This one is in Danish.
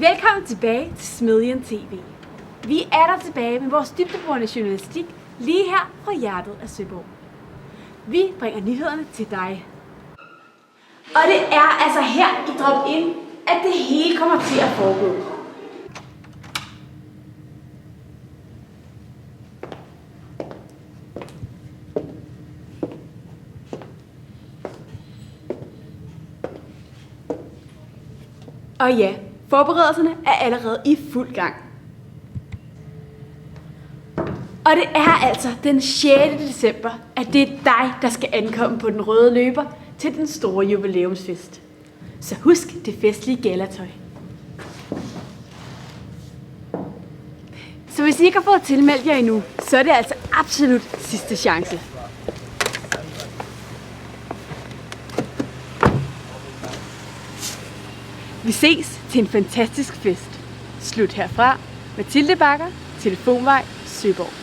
Velkommen tilbage til Smedjen TV. Vi er der tilbage med vores dybdeborende journalistik lige her fra hjertet af Søborg. Vi bringer nyhederne til dig. Og det er altså her i Drop Ind, at det hele kommer til at foregå. Og ja, forberedelserne er allerede i fuld gang. Og det er altså den 6. december, at det er dig, der skal ankomme på den røde løber til den store jubilæumsfest. Så husk det festlige galatøj. Så hvis I ikke har fået tilmeldt jer endnu, så er det altså absolut sidste chance. Vi ses til en fantastisk fest. Slut herfra. Mathilde Bakker, Telefonvej, Søborg.